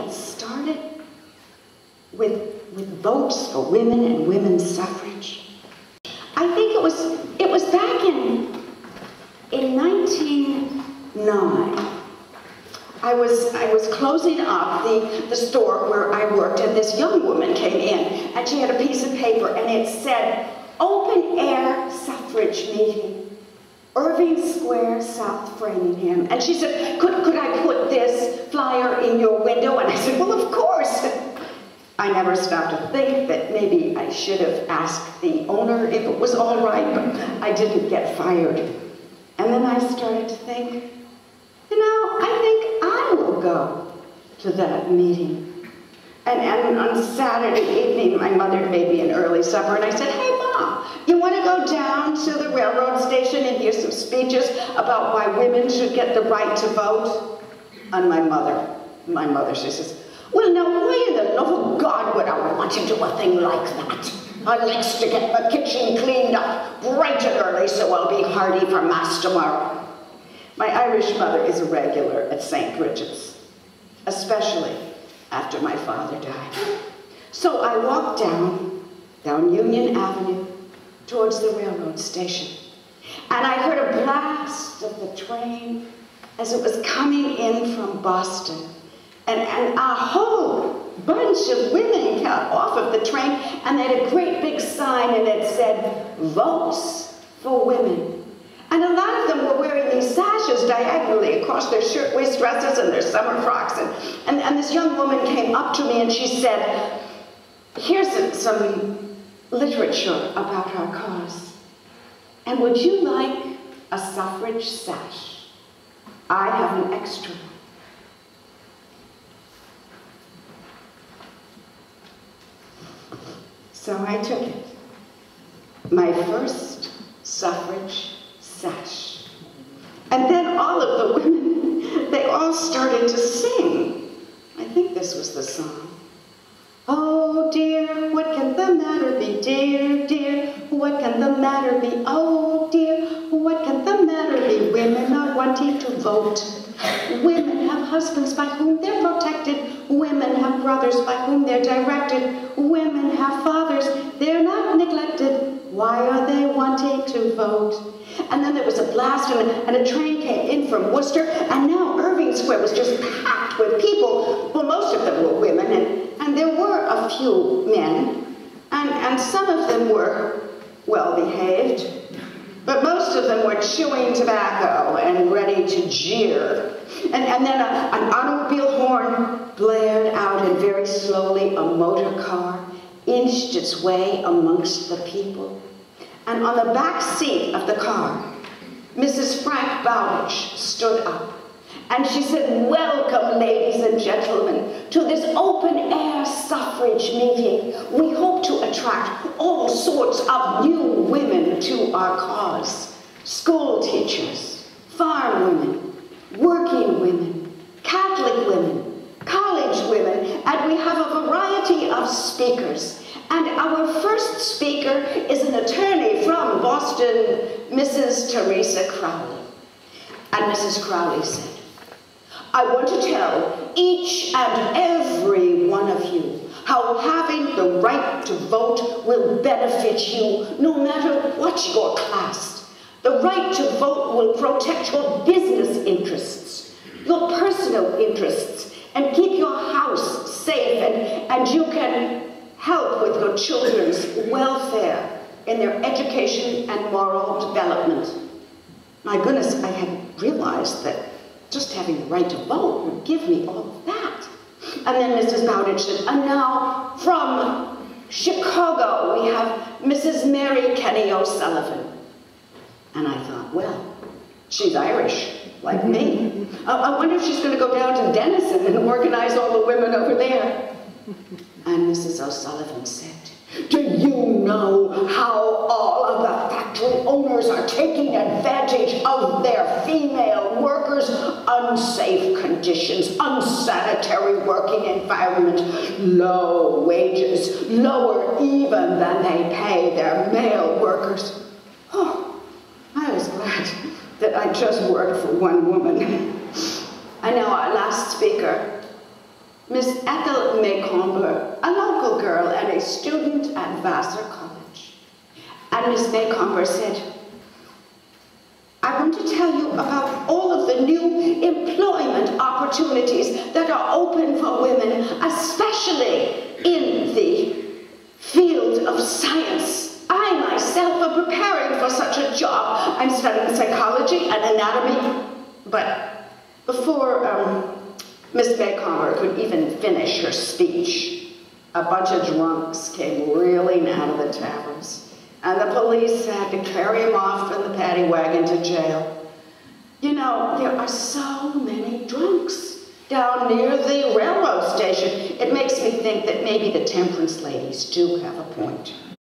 get started with votes for women and women's suffrage? I think it was back in 1909. I was closing up the store where I worked, and this young woman came in, and she had a piece of paper, and it said, "Open air suffrage meeting, Irving Square, South Framingham." And she said, could I put this flyer in your window? And I said, well, of course. I never stopped to think that maybe I should have asked the owner if it was all right, but I didn't get fired. And then I started to think, you know, I think I will go to that meeting. And on Saturday evening, my mother made me an early supper, and I said, hey, Mom, you want to go down to the railroad station and hear some speeches about why women should get the right to vote? And my mother, she says, well, now, why in the love of God would I want to do a thing like that? I likes to get my kitchen cleaned up bright and early so I'll be hearty for Mass tomorrow. My Irish mother is a regular at St. Bridget's, especially after my father died. So I walked down Union Avenue towards the railroad station, and I heard a blast of the train as it was coming in from Boston, and a whole bunch of women got off of the train, and they had a great big sign, and it said, "Votes for Women." And a lot of them were wearing these sashes diagonally across their shirtwaist dresses and their summer frocks. And this young woman came up to me and she said, here's some literature about our cause. And would you like a suffrage sash? I have an extra. So I took it. My first suffrage sash. And then all of the women, they all started to sing. I think this was the song. Oh dear, what can the matter be, dear, dear? What can the matter be? Oh dear, what can the matter be? Women are wanting to vote. Women have husbands by whom they're protected. Women have brothers by whom they're directed. Women have fathers, they're not neglected. Why are they wanting to vote? And then there was a blast, and a train came in from Worcester, and now Irving Square was just packed with people. Well, most of them were women, and there were a few men, and some of them were well-behaved, but most of them were chewing tobacco and ready to jeer. And then an automobile horn blared out, and very slowly a motor car inched its way amongst the people. And on the back seat of the car, Mrs. Frank Bowditch stood up, and she said, welcome, ladies and gentlemen, to this open-air suffrage meeting. We hope to attract all sorts of new women to our cause. School teachers, farm women, working women, Catholic women, college women, and we have a variety of speakers. And our first speaker is an attorney from Boston, Mrs. Teresa Crowley. And Mrs. Crowley said, I want to tell each and every one of you how having the right to vote will benefit you no matter what your class. The right to vote will protect your business interests, your personal interests, and keep your house safe, and you can help with your children's welfare in their education and moral development. My goodness, I hadn't realized that just having the right to vote would give me all of that. And then Mrs. Bowditch said, and now from Chicago, we have Mrs. Mary Kenny O'Sullivan. And I thought, well, she's Irish, like me. I wonder if she's going to go down to Denison and organize all the women over there. And Mrs. O'Sullivan said, do you know how all of the factory owners are taking advantage of their female workers? Unsafe conditions, unsanitary working environment, low wages, lower even than they pay their male workers. Oh, I was glad that I just worked for one woman. I know our last speaker Miss Ethel Maycomber, a local girl and a student at Vassar College. And Miss Maycomber said, I want to tell you about all of the new employment opportunities that are open for women, especially in the field of science. I myself am preparing for such a job. I'm studying psychology and anatomy. But before Miss Maycomber could even finish her speech, a bunch of drunks came reeling out of the taverns, and the police had to carry them off in the paddy wagon to jail. You know, there are so many drunks down near the railroad station. It makes me think that maybe the temperance ladies do have a point.